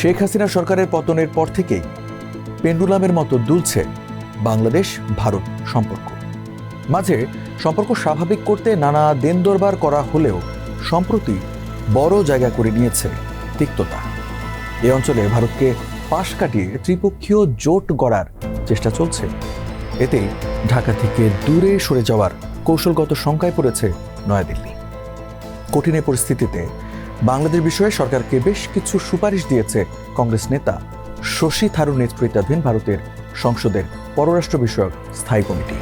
শেখ হাসিনা সরকারের পতনের পর থেকেই পেন্ডুলামের মতো দুলছে বাংলাদেশ ভারত সম্পর্ক। মাঝে সম্পর্ক স্বাভাবিক করতে নানা দেন দরবার করা হলেও সম্প্রতি বড় জায়গা করে নিয়েছে তিক্ততা। এ অঞ্চলে ভারতকে পাশ কাটিয়ে ত্রিপক্ষীয় জোট গড়ার চেষ্টা চলছে। এতেই ঢাকা থেকে দূরে সরে যাওয়ার কৌশলগত শঙ্কায় পড়েছে নয়াদিল্লি। কঠিন পরিস্থিতিতে বাংলাদেশ বিষয়ে সরকারকে বেশ কিছু সুপারিশ দিয়েছে কংগ্রেস নেতা শশী থারুর নেতৃত্বাধীন ভারতের সংসদের পররাষ্ট্র বিষয়ক স্থায়ী কমিটি।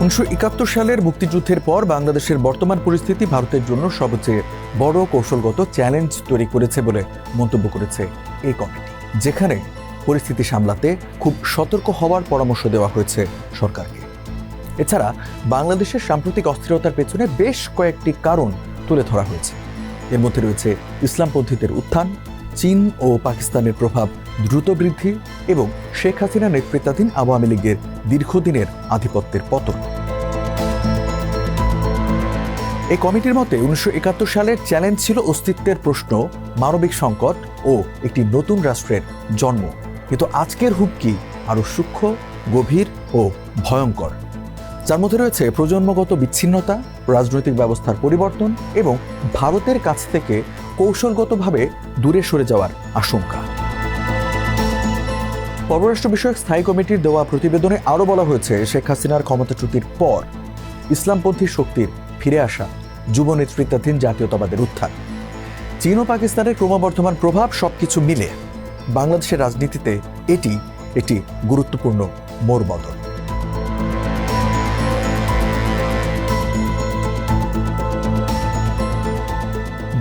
1971 সালের মুক্তিযুদ্ধের পর বাংলাদেশের বর্তমান পরিস্থিতি ভারতের জন্য সবচেয়ে বড় কৌশলগত চ্যালেঞ্জ তৈরি করেছে বলে মন্তব্য করেছে এই কমিটি, যেখানে পরিস্থিতি সামলাতে খুব সতর্ক হওয়ার পরামর্শ দেওয়া হয়েছে সরকারকে। এছাড়া বাংলাদেশের সাম্প্রতিক অস্থিরতার পেছনে বেশ কয়েকটি কারণ তুলে ধরা হয়েছে। এর মধ্যে রয়েছে ইসলামপন্থীদের উত্থান, চীন ও পাকিস্তানের প্রভাব দ্রুত বৃদ্ধি এবং শেখ হাসিনা নেতৃত্বাধীন আওয়ামী লীগের দীর্ঘদিনের আধিপত্যের পতন। এই কমিটির মতে 1971 সালের চ্যালেঞ্জ ছিল অস্তিত্বের প্রশ্ন, মানবিক সংকট ও একটি নতুন রাষ্ট্রের জন্ম। কিন্তু আজকের হুমকি আরও সূক্ষ্ম, গভীর ও ভয়ঙ্কর, যার মধ্যে রয়েছে প্রজন্মগত বিচ্ছিন্নতা, রাজনৈতিক ব্যবস্থার পরিবর্তন এবং ভারতের কাছ থেকে কৌশলগতভাবে দূরে সরে যাওয়ার আশঙ্কা। পররাষ্ট্র বিষয়ক স্থায়ী কমিটির দেওয়া প্রতিবেদনে আরও বলা হয়েছে, শেখ হাসিনার ক্ষমতাচ্যুতির পর ইসলামপন্থী শক্তির ফিরে আসা, যুব নেতৃত্বাধীন জাতীয়তাবাদের উত্থান, চীন ও পাকিস্তানের ক্রমবর্ধমান প্রভাব সবকিছু মিলে বাংলাদেশের রাজনীতিতে এটি একটি গুরুত্বপূর্ণ মোড়বদল।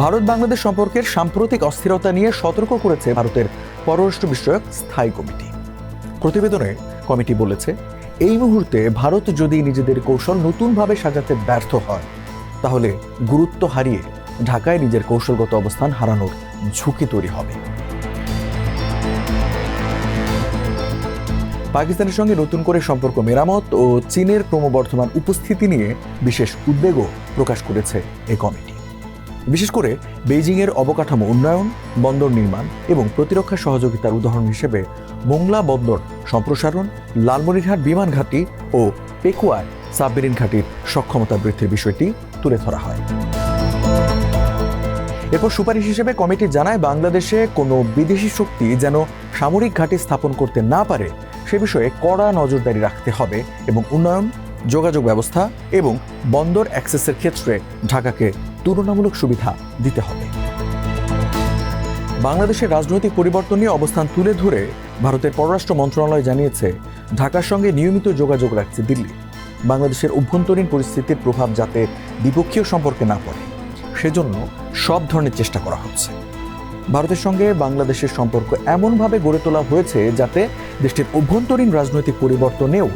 ভারত বাংলাদেশ সম্পর্কের সাম্প্রতিক অস্থিরতা নিয়ে সতর্ক করেছে ভারতের পররাষ্ট্র বিষয়ক স্থায়ী কমিটি। প্রতিবেদনে কমিটি বলেছে, এই মুহূর্তে ভারত যদি নিজেদের কৌশল নতুনভাবে সাজাতে ব্যর্থ হয়, তাহলে গুরুত্ব হারিয়ে ঢাকায় নিজের কৌশলগত অবস্থান হারানোর ঝুঁকি তৈরি হবে। পাকিস্তানের সঙ্গে নতুন করে সম্পর্ক মেরামত ও চীনের ক্রমবর্ধমান উপস্থিতি নিয়ে বিশেষ উদ্বেগও প্রকাশ করেছে এই কমিটি। বিশেষ করে বেইজিংয়ের অবকাঠামো উন্নয়ন, বন্দর নির্মাণ এবং প্রতিরক্ষা সহযোগিতার উদাহরণ হিসেবে মোংলা বন্দর সম্প্রসারণ, লালমনিরহাট বিমান ঘাঁটি ও পেকুয়ায় সাবমেরিন ঘাঁটির সক্ষমতা বৃদ্ধির বিষয়টি তুলে ধরা হয়। এরপর সুপারিশ হিসেবে কমিটি জানায়, বাংলাদেশে কোনো বিদেশি শক্তি যেন সামরিক ঘাঁটি স্থাপন করতে না পারে সে বিষয়ে কড়া নজরদারি রাখতে হবে এবং উন্নয়ন, যোগাযোগ ব্যবস্থা এবং বন্দর অ্যাক্সেসের ক্ষেত্রে ঢাকাকে তুলনামূলক সুবিধা দিতে হবে। বাংলাদেশের রাজনৈতিক পরিবর্তন নিয়ে অবস্থান তুলে ধরে ভারতের পররাষ্ট্র মন্ত্রণালয় জানিয়েছে, ঢাকার সঙ্গে নিয়মিত যোগাযোগ রাখছে দিল্লি। বাংলাদেশের অভ্যন্তরীণ পরিস্থিতির প্রভাব যাতে দ্বিপক্ষীয় সম্পর্কে না পড়ে, সেজন্য সব ধরনের চেষ্টা করা হচ্ছে। ভারতের সঙ্গে বাংলাদেশের সম্পর্ক এমনভাবে গড়ে তোলা হয়েছে যাতে দেশটির অভ্যন্তরীণ রাজনৈতিক পরিবর্তনেও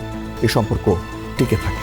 এই সম্পর্ক টিকে থাকে।